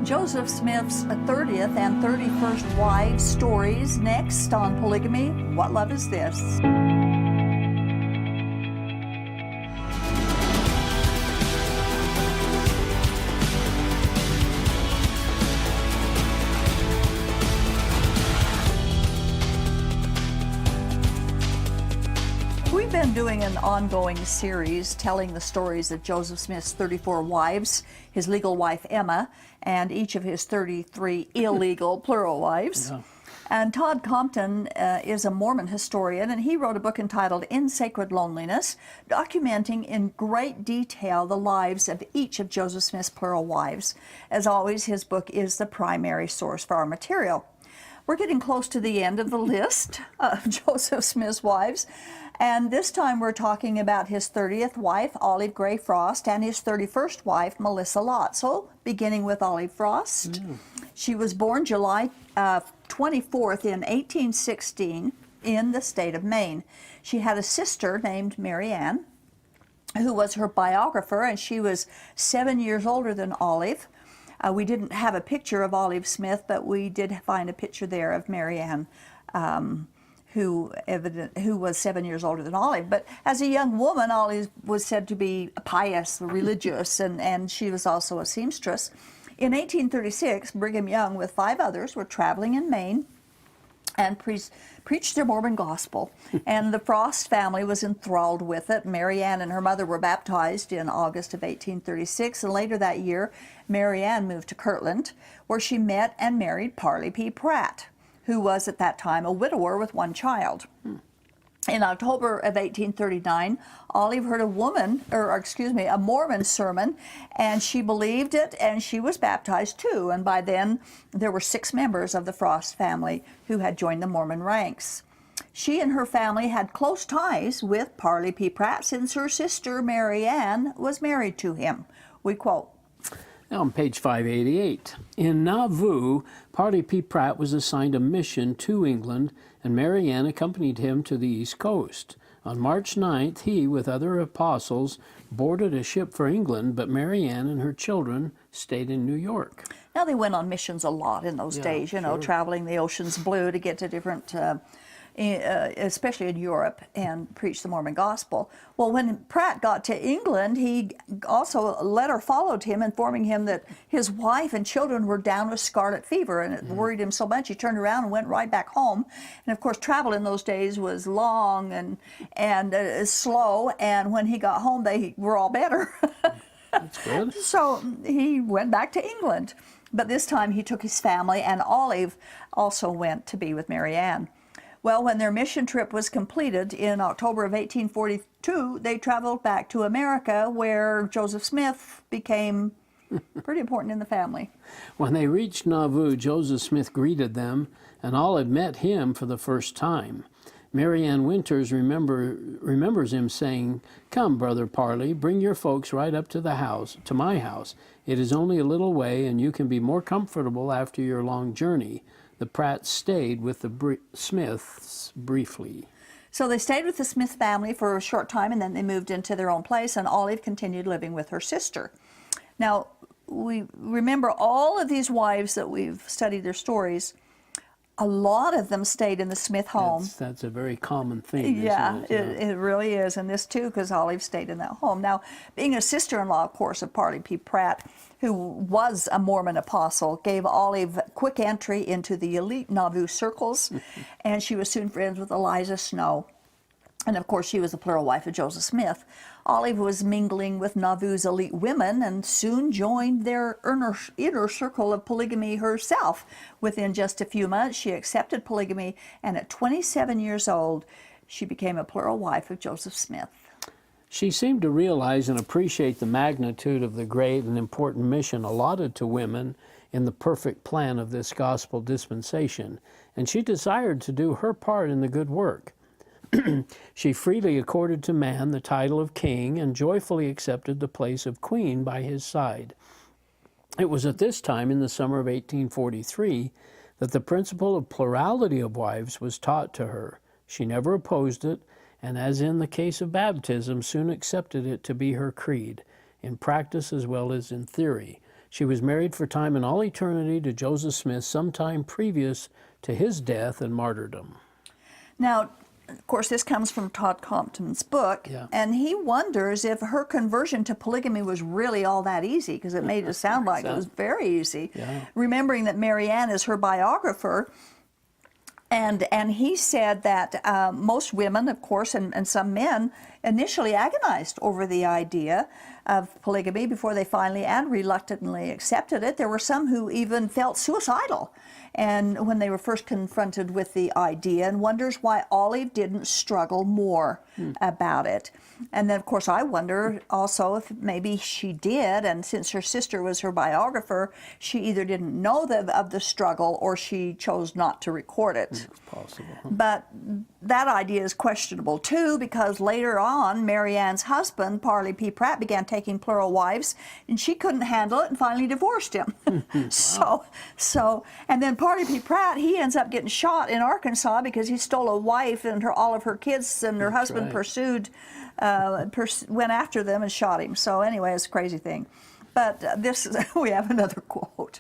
Joseph Smith's 30th and 31st wives stories next on Polygamy. What Love Is This? We've been doing an ongoing series telling the stories of Joseph Smith's 34 wives, his legal wife Emma, and each of his 33 illegal plural wives. Yeah. And Todd Compton is a Mormon historian, and he wrote a book entitled In Sacred Loneliness, documenting in great detail the lives of each of Joseph Smith's plural wives. As always, his book is the primary source for our material. We're getting close to the end of the list of Joseph Smith's wives, and this time we're talking about his 30th wife, Olive Gray Frost, and his 31st wife, Melissa Lott. So, beginning with Olive Frost, she was born July 24th in 1816 in the state of Maine. She had a sister named Mary Ann, who was her biographer, and she was 7 years older than Olive. We didn't have a picture of Olive Smith, but we did find a picture there of Mary Ann, who was 7 years older than Olive. But as a young woman, Olive was said to be pious, religious, and she was also a seamstress. In 1836, Brigham Young, with 5 others, were traveling in Maine and preached the Mormon gospel. And the Frost family was enthralled with it. Mary Ann and her mother were baptized in August of 1836, and later that year, Mary Ann moved to Kirtland, where she met and married Parley P. Pratt, who was at that time a widower with 1 child. In October of 1839, Olive heard a Mormon sermon, and she believed it, and she was baptized too. And by then, there were 6 members of the Frost family who had joined the Mormon ranks. She and her family had close ties with Parley P. Pratt since her sister, Mary Ann, was married to him. We quote, Now on page 588, in Nauvoo, Parley P. Pratt was assigned a mission to England, and Mary Ann accompanied him to the East Coast. On March 9th, he, with other apostles, boarded a ship for England, but Mary Ann and her children stayed in New York. Now, they went on missions a lot in those days, sure. Traveling the ocean's blue to get to different, especially in Europe, and preach the Mormon gospel. Well, when Pratt got to England, he also, a letter followed him informing him that his wife and children were down with scarlet fever, and it worried him so much he turned around and went right back home. And of course, travel in those days was long and slow, and when he got home, they were all better. That's good. So he went back to England, but this time he took his family, and Olive also went to be with Mary Ann. Well, when their mission trip was completed in October of 1842, they traveled back to America, where Joseph Smith became pretty important in the family. When they reached Nauvoo, Joseph Smith greeted them, and Olive met him for the first time. Mary Ann Winters remembers him saying, "Come, Brother Parley, bring your folks right up to my house. It is only a little way, and you can be more comfortable after your long journey." The Pratts stayed with the Smiths briefly. So they stayed with the Smith family for a short time, and then they moved into their own place, and Olive continued living with her sister. Now, we remember all of these wives that we've studied their stories. A lot of them stayed in the Smith home. That's a very common thing, yeah, isn't it? It really is, and this too, because Olive stayed in that home. Now, being a sister-in-law, of course, of Parley P. Pratt, who was a Mormon apostle, gave Olive quick entry into the elite Nauvoo circles, and she was soon friends with Eliza Snow. And of course, she was the plural wife of Joseph Smith. Olive was mingling with Nauvoo's elite women and soon joined their inner circle of polygamy herself. Within just a few months, she accepted polygamy, and at 27 years old, she became a plural wife of Joseph Smith. She seemed to realize and appreciate the magnitude of the great and important mission allotted to women in the perfect plan of this gospel dispensation, and she desired to do her part in the good work. She freely accorded to man the title of king and joyfully accepted the place of queen by his side. It was at this time, in the summer of 1843, that the principle of plurality of wives was taught to her. She never opposed it, and as in the case of baptism, soon accepted it to be her creed, in practice as well as in theory. She was married for time and all eternity to Joseph Smith sometime previous to his death and martyrdom. Now, of course, this comes from Todd Compton's book, Yeah. and he wonders if her conversion to polygamy was really all that easy, because it made it sound like it was very easy. Yeah. Remembering that Mary Ann is her biographer, and he said that most women, of course, and some men initially agonized over the idea of polygamy before they finally and reluctantly accepted it. There were some who even felt suicidal and when they were first confronted with the idea, and wonders why Olive didn't struggle more about it. And then, of course, I wonder also if maybe she did, and since her sister was her biographer, she either didn't know of the struggle or she chose not to record it. It's possible. But that idea is questionable too, because later on, Mary Ann's husband, Parley P. Pratt, began taking plural wives, and she couldn't handle it and finally divorced him. And then Parley P. Pratt, he ends up getting shot in Arkansas because he stole a wife and all of her kids, and her husband pursued, went after them and shot him. So anyway, it's a crazy thing. But we have another quote.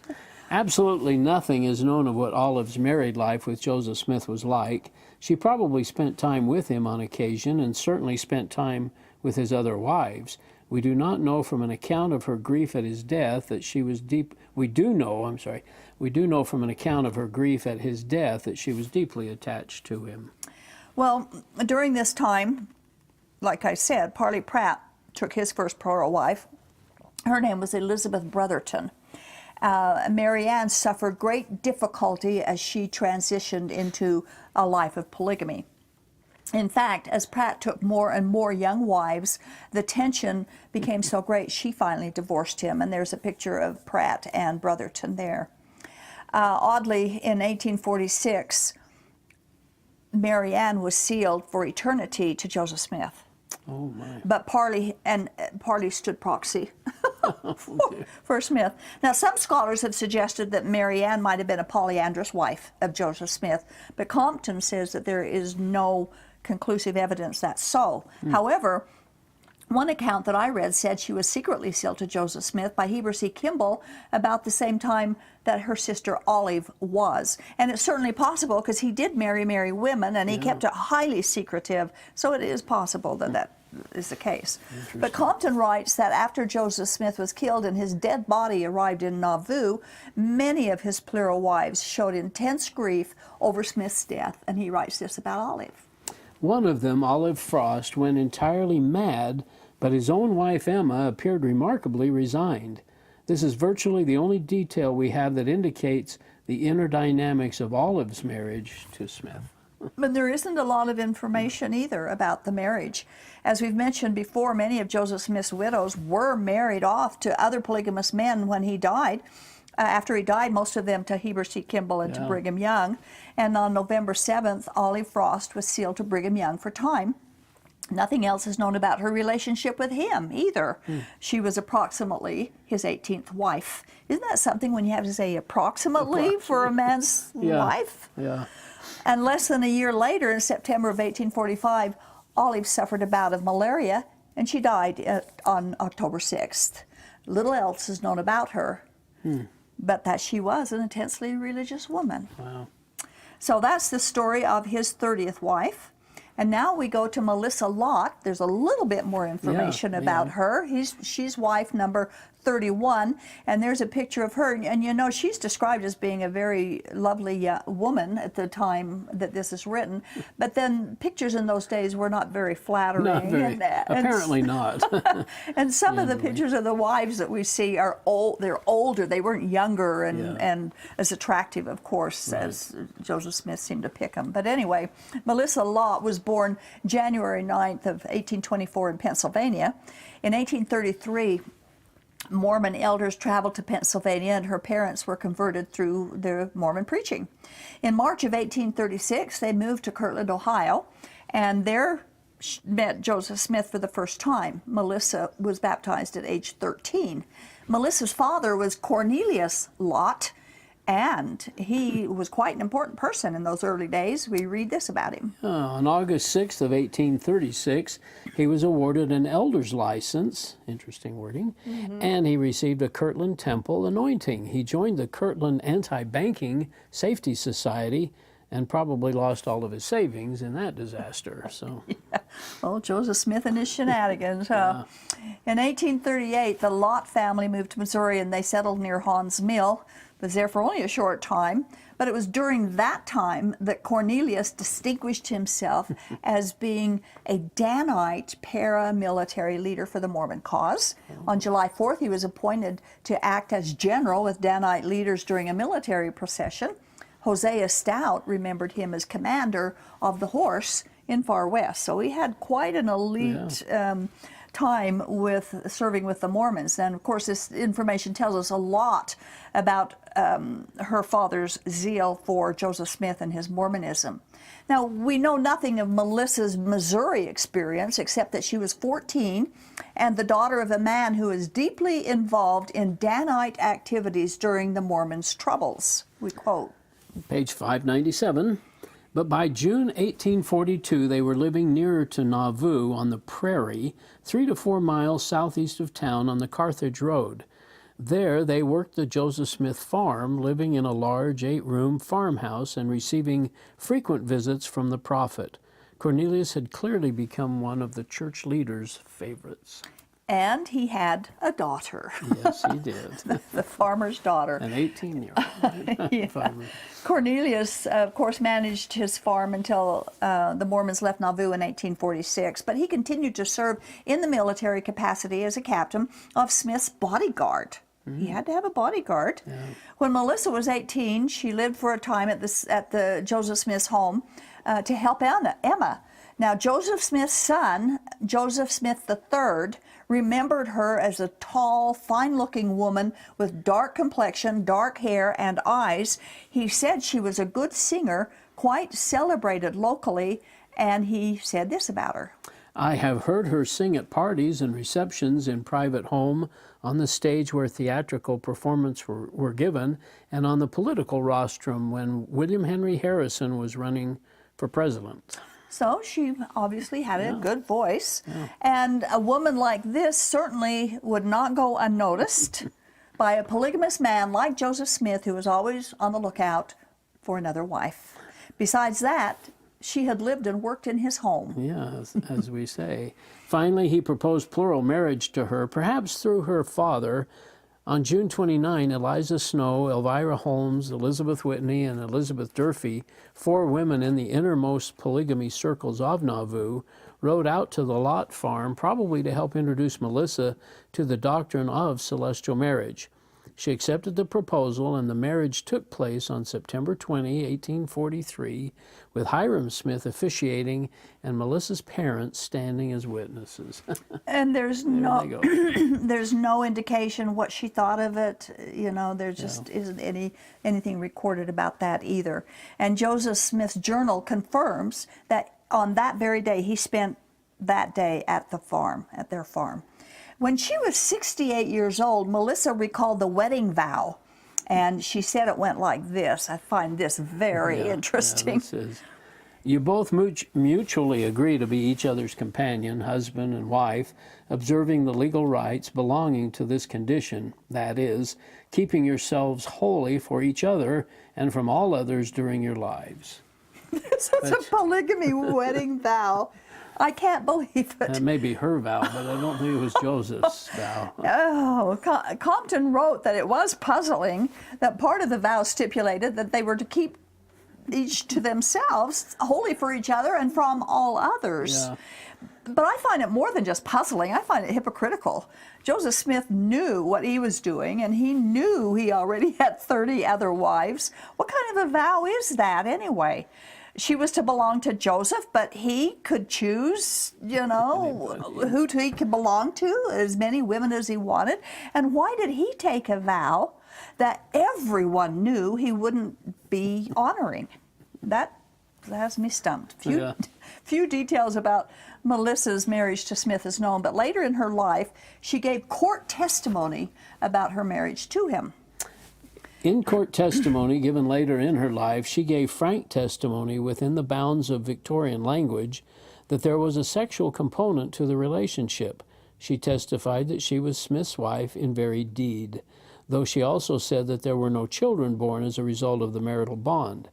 Absolutely nothing is known of what Olive's married life with Joseph Smith was like. She probably spent time with him on occasion and certainly spent time with his other wives. We do not know from an account of her grief at his death that she was we do know from an account of her grief at his death that she was deeply attached to him. Well, during this time, like I said, Parley Pratt took his first plural wife. Her name was Elizabeth Brotherton. Mary Ann suffered great difficulty as she transitioned into a life of polygamy. In fact, as Pratt took more and more young wives, the tension became so great she finally divorced him, and there's a picture of Pratt and Brotherton there. Oddly, in 1846, Mary Ann was sealed for eternity to Joseph Smith. Oh my. But Parley stood proxy for Smith. Now, some scholars have suggested that Mary Ann might have been a polyandrous wife of Joseph Smith, but Compton says that there is no conclusive evidence that's so. However, one account that I read said she was secretly sealed to Joseph Smith by Heber C. Kimball about the same time that her sister Olive was. And it's certainly possible because he did marry women, and he kept it highly secretive, so it is possible that that is the case. But Compton writes that after Joseph Smith was killed and his dead body arrived in Nauvoo, many of his plural wives showed intense grief over Smith's death, and he writes this about Olive. One of them, Olive Frost, went entirely mad, but his own wife, Emma, appeared remarkably resigned. This is virtually the only detail we have that indicates the inner dynamics of Olive's marriage to Smith. But there isn't a lot of information either about the marriage. As we've mentioned before, many of Joseph Smith's widows were married off to other polygamous men when he died. After he died, most of them to Heber C. Kimball and to Brigham Young. And on November 7th, Olive Frost was sealed to Brigham Young for time. Nothing else is known about her relationship with him either. She was approximately his 18th wife. Isn't that something when you have to say approximately for a man's wife? Yeah. And less than a year later, in September of 1845, Olive suffered a bout of malaria, and she died on October 6th. Little else is known about her, but that she was an intensely religious woman. Wow. So that's the story of his 30th wife. And now we go to Melissa Lott. There's a little bit more information about her. She's wife number 31, and there's a picture of her. And you know, she's described as being a very lovely woman at the time that this is written. But then pictures in those days were not very flattering. Not very, apparently not. And some of the pictures of the wives that we see are old. They're older. They weren't younger and as attractive, of course, as Joseph Smith seemed to pick them. But anyway, Melissa Lott was born January 9th of 1824 in Pennsylvania. In 1833, Mormon elders traveled to Pennsylvania, and her parents were converted through their Mormon preaching. In March of 1836, they moved to Kirtland, Ohio, and there met Joseph Smith for the first time. Melissa was baptized at age 13. Melissa's father was Cornelius Lott, And he was quite an important person in those early days. We read this about him. On August 6th of 1836, he was awarded an elder's license, interesting wording, and he received a Kirtland Temple anointing. He joined the Kirtland Anti-Banking Safety Society and probably lost all of his savings in that disaster. So, Yeah. Well, Joseph Smith and his shenanigans. In 1838, the Lott family moved to Missouri and they settled near Haun's Mill. Was there for only a short time, but it was during that time that Cornelius distinguished himself as being a Danite paramilitary leader for the Mormon cause. On July 4th, he was appointed to act as general with Danite leaders during a military procession. Hosea Stout remembered him as commander of the horse in Far West. So he had quite an elite time with serving with the Mormons. And of course, this information tells us a lot about her father's zeal for Joseph Smith and his Mormonism. Now, we know nothing of Melissa's Missouri experience except that she was 14 and the daughter of a man who was deeply involved in Danite activities during the Mormons' troubles. We quote. Page 597. But by June 1842, they were living nearer to Nauvoo on the prairie, 3 to 4 miles southeast of town on the Carthage Road. There, they worked the Joseph Smith farm, living in a large 8-room farmhouse and receiving frequent visits from the prophet. Cornelius had clearly become one of the church leader's favorites. And he had a daughter. Yes, he did. The farmer's daughter. An 18-year-old farmer. Cornelius, of course, managed his farm until the Mormons left Nauvoo in 1846, but he continued to serve in the military capacity as a captain of Smith's bodyguard. He had to have a bodyguard. Yeah. When Melissa was 18, she lived for a time at the Joseph Smith's home to help Emma. Now, Joseph Smith's son, Joseph Smith III, remembered her as a tall, fine-looking woman with dark complexion, dark hair, and eyes. He said she was a good singer, quite celebrated locally, and he said this about her. I have heard her sing at parties and receptions in private home, on the stage where theatrical performances were given, and on the political rostrum when William Henry Harrison was running for president. So she obviously had a good voice, and a woman like this certainly would not go unnoticed by a polygamous man like Joseph Smith, who was always on the lookout for another wife. Besides that, she had lived and worked in his home. Yes, as we say. Finally, he proposed plural marriage to her, perhaps through her father. On June 29, Eliza Snow, Elvira Holmes, Elizabeth Whitney, and Elizabeth Durfee, 4 women in the innermost polygamy circles of Nauvoo, rode out to the Lott farm, probably to help introduce Melissa to the doctrine of celestial marriage. She accepted the proposal, and the marriage took place on September 20, 1843, with Hiram Smith officiating and Melissa's parents standing as witnesses. And there's there's no indication what she thought of it. You know, there just isn't anything recorded about that either. And Joseph Smith's journal confirms that on that very day he spent that day at their farm. When she was 68 years old, Melissa recalled the wedding vow, and she said it went like this. I find this very interesting. You both mutually agree to be each other's companion, husband and wife, observing the legal rights belonging to this condition, that is, keeping yourselves holy for each other and from all others during your lives. This is a polygamy wedding vow. I can't believe it. That may be her vow, but I don't think it was Joseph's vow. Oh, Compton wrote that it was puzzling that part of the vow stipulated that they were to keep each to themselves, holy for each other and from all others. Yeah. But I find it more than just puzzling. I find it hypocritical. Joseph Smith knew what he was doing, and he knew he already had 30 other wives. What kind of a vow is that anyway? She was to belong to Joseph, but he could choose, who he could belong to, as many women as he wanted. And why did he take a vow that everyone knew he wouldn't be honoring? That has me stumped. Few details about Melissa's marriage to Smith is known, but later in her life, she gave court testimony about her marriage to him. In court testimony given later in her life, she gave frank testimony within the bounds of Victorian language that there was a sexual component to the relationship. She testified that she was Smith's wife in very deed, though she also said that there were no children born as a result of the marital bond.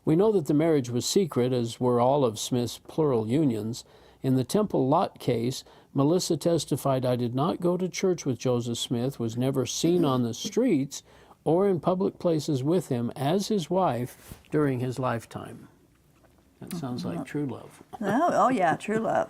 We know that the marriage was secret, as were all of Smith's plural unions. In the Temple Lott case, Melissa testified, "I did not go to church with Joseph Smith, was never seen on the streets or in public places with him as his wife during his lifetime." That sounds like true love. Oh yeah, true love.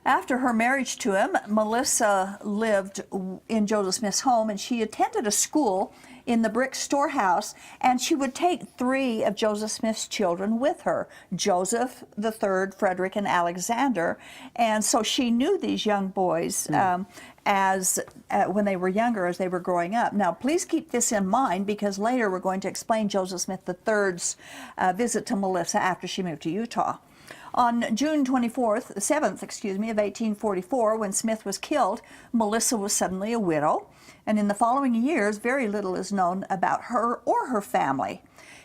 After her marriage to him, Melissa lived in Joseph Smith's home, and she attended a school in the brick storehouse, and she would take 3 of Joseph Smith's children with her, Joseph the third, Frederick, and Alexander. And so she knew these young boys when they were younger, as they were growing up. Now, please keep this in mind, because later we're going to explain Joseph Smith III's visit to Melissa after she moved to Utah. On June 7th, of 1844, when Smith was killed, Melissa was suddenly a widow, and in the following years, very little is known about her or her family.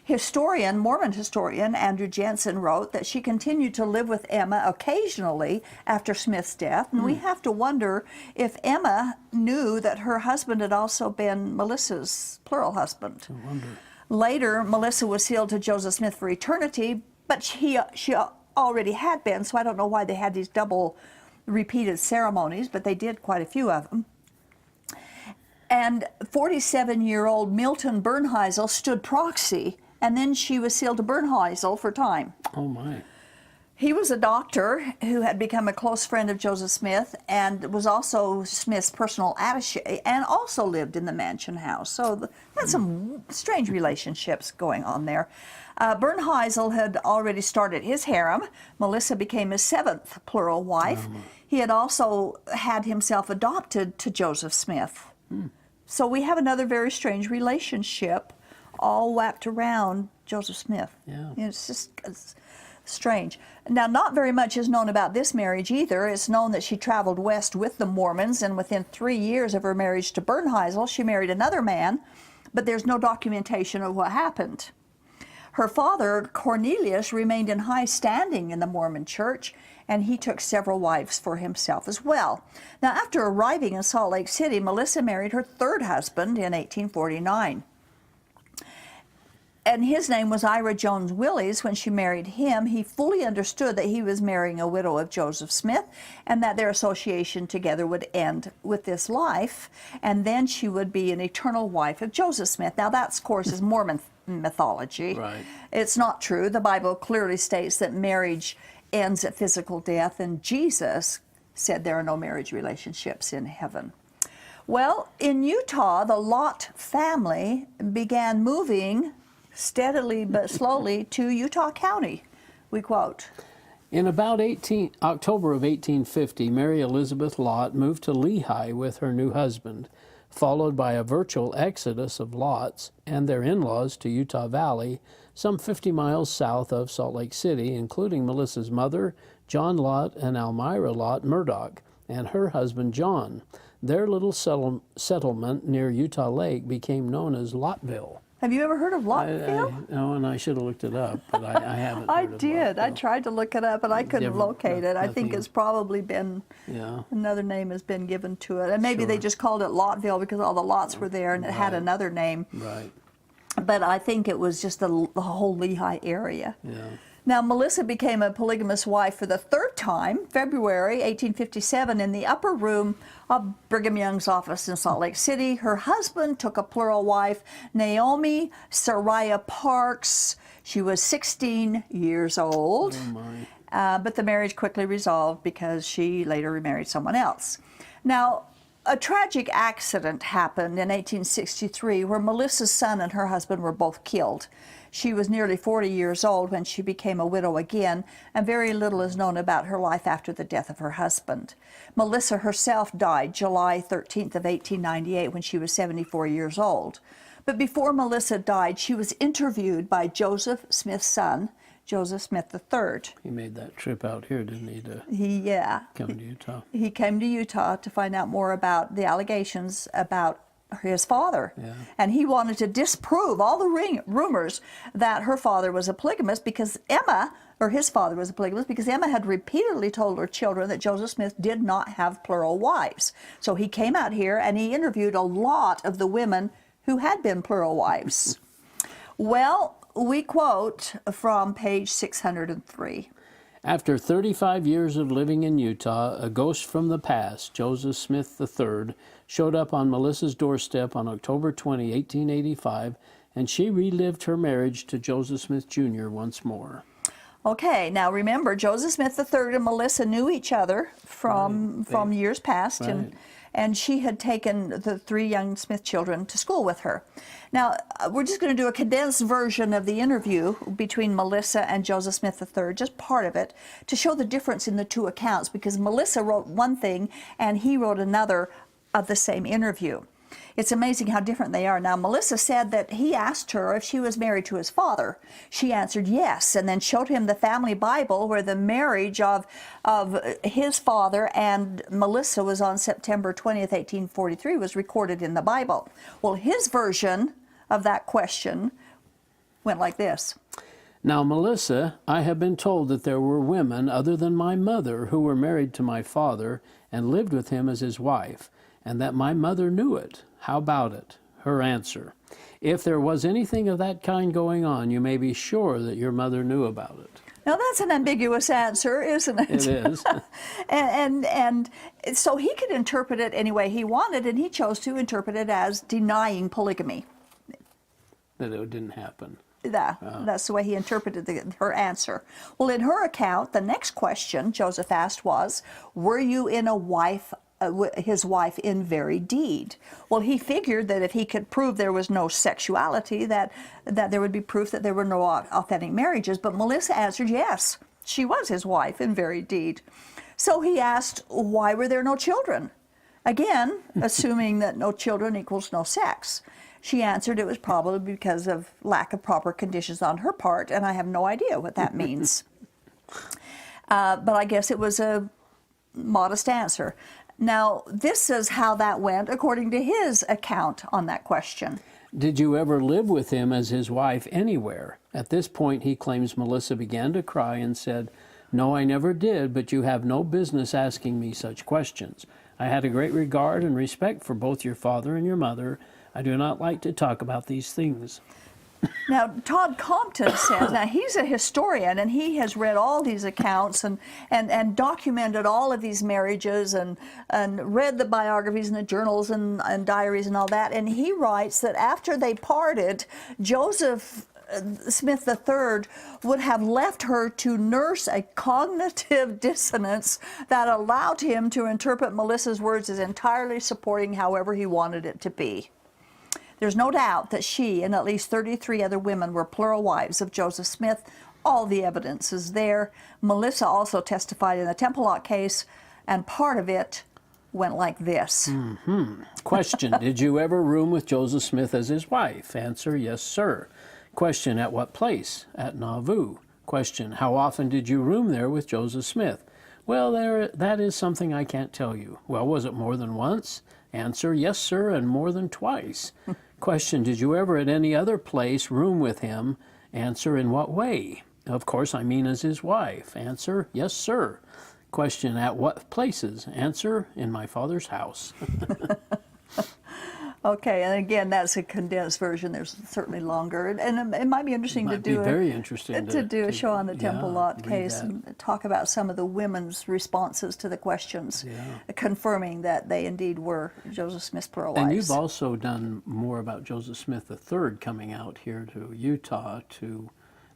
Mormon historian Andrew Jensen wrote that she continued to live with Emma occasionally after Smith's death, and we have to wonder if Emma knew that her husband had also been Melissa's plural husband. I wonder. Later, Melissa was sealed to Joseph Smith for eternity, but she already had been, so I don't know why they had these double repeated ceremonies, but they did quite a few of them. And 47-year-old Milton Bernheisel stood proxy, and then she was sealed to Bernheisel for time. Oh my. He was a doctor who had become a close friend of Joseph Smith and was also Smith's personal attaché, and also lived in the mansion house. So that's some strange relationships going on there. Bernheisel had already started his harem. Melissa became his 7th plural wife. He had also had himself adopted to Joseph Smith. So we have another very strange relationship all wrapped around Joseph Smith. Yeah. It's just strange. Now, not very much is known about this marriage either. It's known that she traveled west with the Mormons, and within 3 years of her marriage to Bernheisel, she married another man, but there's no documentation of what happened. Her father, Cornelius, remained in high standing in the Mormon church, and he took several wives for himself as well. Now, after arriving in Salt Lake City, Melissa married her 3rd husband in 1849. And his name was Ira Jones Willis. When she married him, he fully understood that he was marrying a widow of Joseph Smith, and that their association together would end with this life, and then she would be an eternal wife of Joseph Smith. Now, that, of course, is Mormon mythology. Right. It's not true. The Bible clearly states that marriage ends at physical death, and Jesus said there are no marriage relationships in heaven. Well, in Utah, the Lott family began moving steadily but slowly to Utah County, we quote. In about October of 1850, Mary Elizabeth Lott moved to Lehi with her new husband, followed by a virtual exodus of Lotts and their in-laws to Utah Valley, some 50 miles south of Salt Lake City, including Melissa's mother, John Lott, and Almira Lott Murdoch, and her husband John. Their little settlement near Utah Lake became known as Lottville. Have you ever heard of Lottville? No, and I should have looked it up, but I haven't. I heard of did. I Lottville. tried to look it up, but I couldn't locate it. I think it's probably been, another name has been given to it. And maybe they just called it Lottville because all the lots were there and it had another name. Right. But I think it was just the whole Lehi area. Yeah. Now, Melissa became a polygamous wife for the 3rd time, February 1857, in the upper room of Brigham Young's office in Salt Lake City. Her husband took a plural wife, Naomi Sariah Parks. She was 16 years old. Oh my. But the marriage quickly resolved because she later remarried someone else. Now, a tragic accident happened in 1863 where Melissa's son and her husband were both killed. She was nearly 40 years old when she became a widow again, and very little is known about her life after the death of her husband. Melissa herself died July 13th of 1898 when she was 74 years old. But before Melissa died, she was interviewed by Joseph Smith's son, Joseph Smith III. He made that trip out here, didn't he, to come to Utah? He came to Utah to find out more about the allegations about his father. Yeah. And he wanted to disprove all the rumors that her father was a polygamist because Emma, or his father was a polygamist, because Emma had repeatedly told her children that Joseph Smith did not have plural wives. So he came out here and he interviewed a lot of the women who had been plural wives. Well, we quote from page 603. After 35 years of living in Utah, a ghost from the past, Joseph Smith III, showed up on Melissa's doorstep on October 20, 1885, and she relived her marriage to Joseph Smith Jr. once more. Okay, now remember, Joseph Smith III and Melissa knew each other from years past, Right. and she had taken the 3 young Smith children to school with her. Now, we're just going to do a condensed version of the interview between Melissa and Joseph Smith III, just part of it, to show the difference in the 2 accounts, because Melissa wrote one thing and he wrote another of the same interview. It's amazing how different they are. Now, Melissa said that he asked her if she was married to his father. She answered yes, and then showed him the family Bible where the marriage of his father and Melissa was on September 20th, 1843, was recorded in the Bible. Well, his version of that question went like this. Now, Melissa, I have been told that there were women other than my mother who were married to my father and lived with him as his wife, and that my mother knew it. How about it? Her answer. If there was anything of that kind going on, you may be sure that your mother knew about it. Now, that's an ambiguous answer, isn't it? It is. and so he could interpret it any way he wanted, and he chose to interpret it as denying polygamy. That it didn't happen. That's the way he interpreted her answer. Well, in her account, the next question Joseph asked was, were you in his wife in very deed? Well, he figured that if he could prove there was no sexuality, that there would be proof that there were no authentic marriages. But Melissa answered yes, she was his wife in very deed. So he asked, why were there no children? Again, assuming that no children equals no sex. She answered it was probably because of lack of proper conditions on her part, and I have no idea what that means. But I guess it was a modest answer. Now, this is how that went according to his account on that question. Did you ever live with him as his wife anywhere? At this point, he claims Melissa began to cry and said, no, I never did, but you have no business asking me such questions. I had a great regard and respect for both your father and your mother. I do not like to talk about these things. Now, Todd Compton says, now he's a historian and he has read all these accounts and documented all of these marriages and read the biographies and the journals and diaries and all that. And he writes that after they parted, Joseph Smith III would have left her to nurse a cognitive dissonance that allowed him to interpret Melissa's words as entirely supporting however he wanted it to be. There's no doubt that she and at least 33 other women were plural wives of Joseph Smith. All the evidence is there. Melissa also testified in the Temple Lott case, and part of it went like this. Question, did you ever room with Joseph Smith as his wife? Answer, yes, sir. Question, at what place? At Nauvoo. Question, how often did you room there with Joseph Smith? Well, that is something I can't tell you. Well, was it more than once? Answer, yes, sir, and more than twice. Question, did you ever at any other place room with him? Answer, in what way? Of course, I mean as his wife. Answer, yes, sir. Question, at what places? Answer, in my father's house. Okay, and again, that's a condensed version. There's certainly longer, and it might be interesting to do a show on the Temple Lott case and talk about some of the women's responses to the questions, confirming that they indeed were Joseph Smith's plural wives. And you've also done more about Joseph Smith III coming out here to Utah,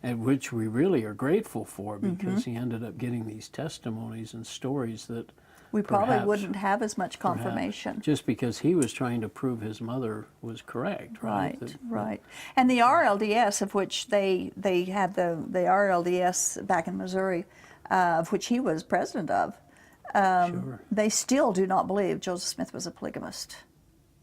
and which we really are grateful for, because he ended up getting these testimonies and stories that we probably wouldn't have as much confirmation. Just because he was trying to prove his mother was correct, right? Right. And the RLDS, of which they had the RLDS back in Missouri, of which he was president of, they still do not believe Joseph Smith was a polygamist.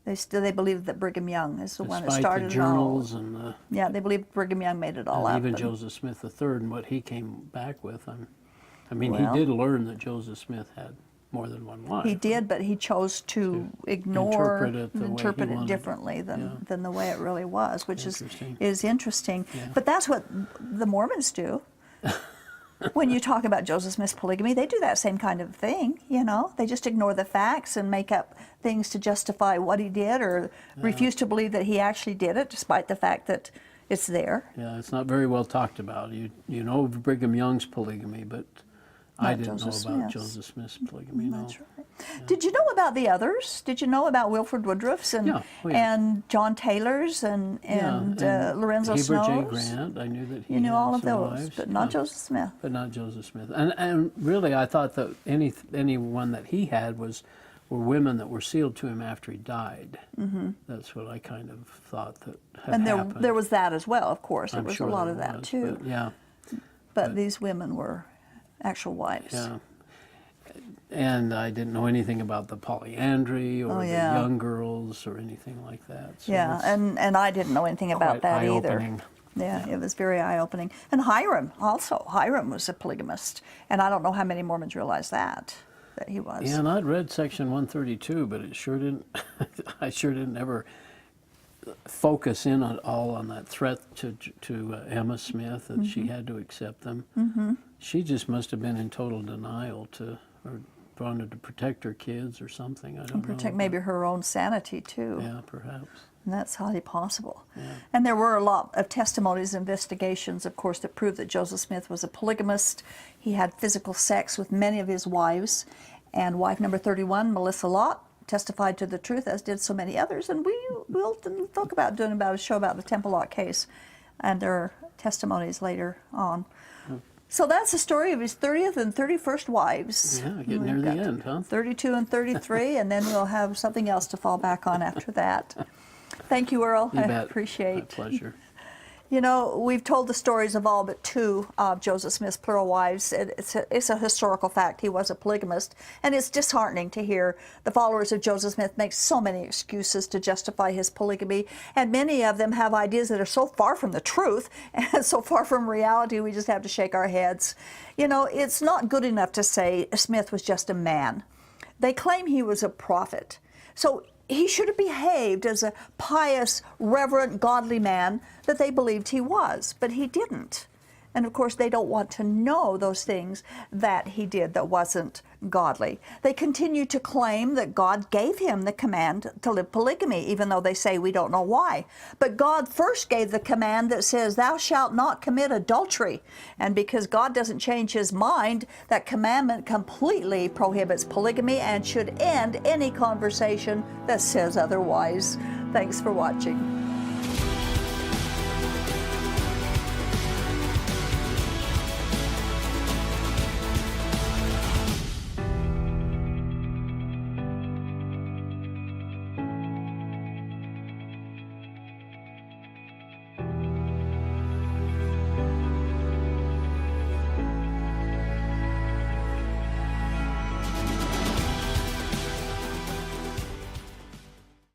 They believe that Brigham Young is the one that started the journals it all. And they believe Brigham Young made it all up. Even Joseph Smith III and what he came back with. I mean, he did learn that Joseph Smith had more than one wife. He did, but he chose to ignore, interpret it the way he interpret it wanted. differently Yeah. than the way it really was, which Interesting. is interesting. Yeah. But that's what the Mormons do. When you talk about Joseph Smith's polygamy, they do that same kind of thing, you know. They just ignore the facts and make up things to justify what he did, or refuse to believe that he actually did it, despite the fact that it's there. Yeah, it's not very well talked about. You know of Brigham Young's polygamy, but I Not didn't Joseph know about Smith's. Joseph Smith's polygamy. No. That's right. Did you know about the others? Did you know about Wilford Woodruff's and Yeah. Oh, yeah. and John Taylor's and Lorenzo Heber Snow's? J. Grant, I knew that he You knew had all of some those, wives. but not Yeah. Joseph Smith. But not Joseph Smith. And really, I thought that anyone that he had were women that were sealed to him after he died. Mm-hmm. That's what I kind of thought that had And happened. there was that as well, of course. There I'm was sure a lot there of that was, too. But, yeah, But these women were actual wives. yeah. And I didn't know anything about the polyandry or the yeah. young girls or anything like that. So Yeah, it's and I didn't know anything about quite that either. eye-opening. Yeah, it was very eye-opening. And Hiram also. Hiram was a polygamist, and I don't know how many Mormons realize that he was. Yeah, and I'd read section 132, but it sure didn't. I sure didn't ever focus in on that threat to Emma Smith that she had to accept them. Mm-hmm. She just must have been in total denial or wanted to protect her kids or something. I don't know. Protect maybe her own sanity too. Yeah, perhaps. And that's highly possible. Yeah. And there were a lot of testimonies, investigations, of course, that proved that Joseph Smith was a polygamist. He had physical sex with many of his wives. And wife number 31, Melissa Lott, testified to the truth, as did so many others. And we'll talk about doing a show about the Temple Lott case and their testimonies later on. So that's the story of his 30th and 31st wives. Yeah, getting near the end, huh? 32 and 33, and then we'll have something else to fall back on after that. Thank you, Earl. You I bet. appreciate. My pleasure. You know, we've told the stories of all but two of Joseph Smith's plural wives. It's a historical fact. He was a polygamist, and it's disheartening to hear the followers of Joseph Smith make so many excuses to justify his polygamy, and many of them have ideas that are so far from the truth and so far from reality, we just have to shake our heads. You know, it's not good enough to say Smith was just a man. They claim he was a prophet. So he should have behaved as a pious, reverent, godly man that they believed he was, but he didn't. And of course, they don't want to know those things that he did that wasn't godly. They continue to claim that God gave him the command to live polygamy, even though they say we don't know why. But God first gave the command that says, "Thou shalt not commit adultery." And because God doesn't change his mind, that commandment completely prohibits polygamy and should end any conversation that says otherwise. Thanks for watching.